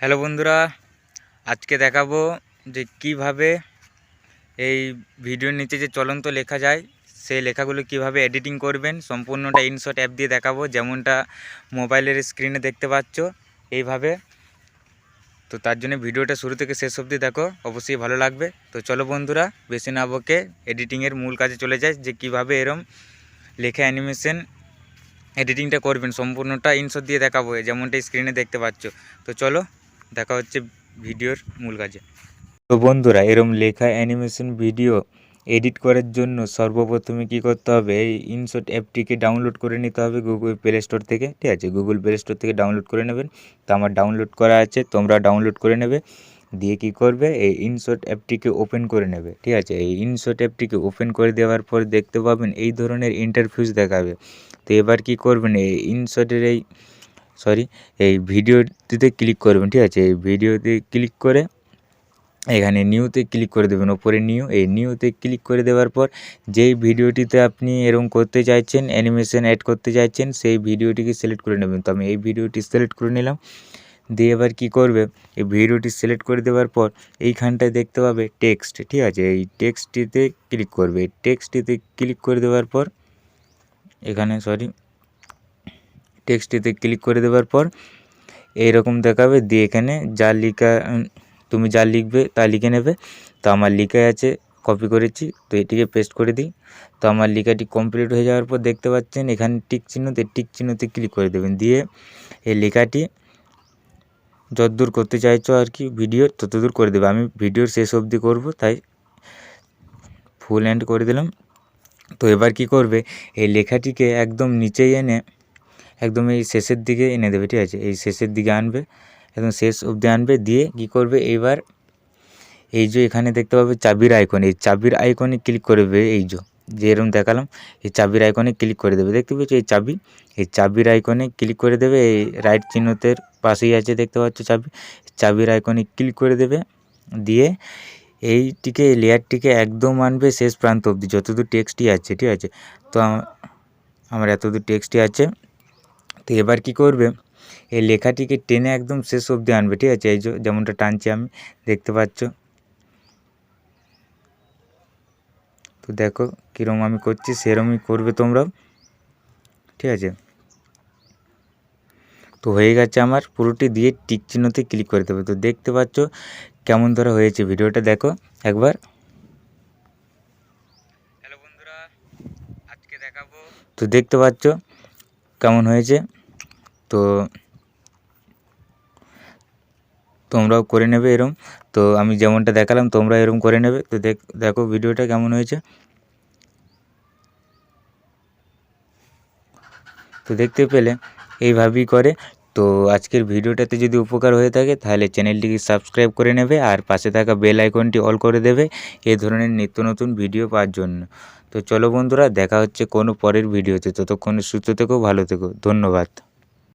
Hello বন্ধুরা, আজকে দেখাবো যে কিভাবে এই ভিডিওর নিচে যে চলন্ত লেখা যায় সেই লেখাগুলো কিভাবে এডিটিং করবেন। সম্পূর্ণটা ইনশট অ্যাপ দিয়ে দেখাবো, যেমনটা মোবাইলের স্ক্রিনে দেখতে পাচ্ছ এইভাবে। তো তার জন্য ভিডিওটা শুরু থেকে শেষ অবধি দেখো, অবশ্যই ভালো লাগবে। তো চলো বন্ধুরা, বেশি না বকে এডিটিংয়ের মূল কাজে চলে যায়, যে কিভাবে এরম লেখা অ্যানিমেশন এডিটিংটা করবেন। সম্পূর্ণটা ইনশট দিয়ে দেখাবো, যেমনটা স্ক্রিনে দেখতে পাচ্ছ। তো চলো দেখা হচ্ছে ভিডিওর মূল কাজে। তো বন্ধুরা, এরম লেখা অ্যানিমেশন ভিডিও এডিট করার জন্য সর্বপ্রথমে কি করতে হবে, এই ইনশট অ্যাপটিকে ডাউনলোড করে নিতে হবে গুগল প্লে স্টোর থেকে। ঠিক আছে, গুগল প্লে স্টোর থেকে ডাউনলোড করে নেবেন। তো আমার ডাউনলোড করা আছে, তোমরা ডাউনলোড করে নেবে। দিয়ে কি করবে, এই ইনশট অ্যাপটিকে ওপেন করে নেবে। ঠিক আছে, এই ইনশট অ্যাপটিকে ওপেন করে দেওয়ার পর দেখতে পাবেন এই ধরনের ইন্টারফেস দেখাবে। তো এবার কি করবেন, এই ইনশটের এই ভিডিওটিতে ক্লিক করবেন। ঠিক আছে, এই ভিডিওতে ক্লিক করে এখানে নিউতে ক্লিক করে দেবেন, ওপরে এই নিউতে ক্লিক করে দেওয়ার পর যেই ভিডিওটিতে আপনি এরকম করতে চাইছেন, অ্যানিমেশন অ্যাড করতে চাইছেন, সেই ভিডিওটিকে সিলেক্ট করে নেবেন। তো আমি এই ভিডিওটি সিলেক্ট করে নিলাম। দিয়ে এবার কী করবে, এই ভিডিওটি সিলেক্ট করে দেওয়ার পর এইখানটায় দেখতে পাবে টেক্সট। ঠিক আছে, এই টেক্সটটিতে ক্লিক করবে। এই টেক্সটটিতে ক্লিক করে দেওয়ার পর এখানে টেক্সটটিতে ক্লিক করে দেওয়ার পর এইরকম দেখাবে। দিয়ে এখানে তুমি যা লিখবে তা লিখে নেবে। তো আমার লিখাই আছে, কপি করেছি, তো এটিকে পেস্ট করে দিই। তো আমার লেখাটি কমপ্লিট হয়ে যাওয়ার পর দেখতে পাচ্ছেন এখানে টিক চিহ্নতে ক্লিক করে দেবেন। দিয়ে এই লেখাটি যতদূর করতে চাইছো আর কি ভিডিওর, ততদূর করে দেবে। আমি ভিডিওর শেষ অবধি করব, তাই ফুল এন্ড করে দিলাম। তো এবার কি করবে, এই লেখাটিকে একদম নিচেই এনে একদম এই শেষের দিকে এনে দেবে। ঠিক আছে, এই শেষের দিকে আনবে, একদম শেষ অবধি আনবে। দিয়ে কি করবে, এইবার এই যে এখানে দেখতে পাবে চাবির আইকন, এই চাবির আইকনে ক্লিক করবে। এই যে এরকম দেখালাম, এই চাবির আইকনে ক্লিক করে দেবে। দেখতে পাচ্ছ এই চাবির আইকনে ক্লিক করে দেবে। এই রাইট চিহ্নতের পাশেই আছে, দেখতে পাচ্ছ চাবির আইকনে ক্লিক করে দেবে। দিয়ে এই লেয়ারটিকে একদম আনবে শেষ প্রান্ত অবধি, যতদূর টেক্সটই আছে। ঠিক আছে, তো আমার এতদূর টেক্সটই আছে। তো এবার কি করবে, এই লেখাটিকে টেনে একদম শেষ অবধি আনবে। ঠিক আছে, এই যেমনটা টানছি আমি, দেখতে পাচ্ছ। তো দেখো কীরকম আমি করছি, সেরকমই করবে তোমরাও। ঠিক আছে, তো হয়ে গেছে আমার পুরোটি। দিয়ে টিক চিহ্নতে ক্লিক করে দেবে। তো দেখতে পাচ্ছ কেমন ধরা হয়েছে, ভিডিওটা দেখো একবার। হ্যালো বন্ধুরা, আজকে দেখাবো। তো দেখতে পাচ্ছ কেমন হয়েছে। তো তোমরাও করে নেবে এরম। তো আমি যেমনটা দেখালাম তোমরা এরম করে নেবে। তো দেখো ভিডিওটা কেমন হয়েছে। তো দেখতে পেলে এইভাবেই করে। তো আজকের ভিডিওটাতে যদি উপকার হয়ে থাকে তাহলে চ্যানেলটিকে সাবস্ক্রাইব করে নেবে, আর পাশে থাকা বেল আইকনটি অল করে দেবে এই ধরনের নিত্য নতুন ভিডিও পাওয়ার জন্য। তো চলো বন্ধুরা, দেখা হচ্ছে কোনো পরের ভিডিওতে। ততক্ষণে সুস্থ থেকো, ভালো থেকো, ধন্যবাদ।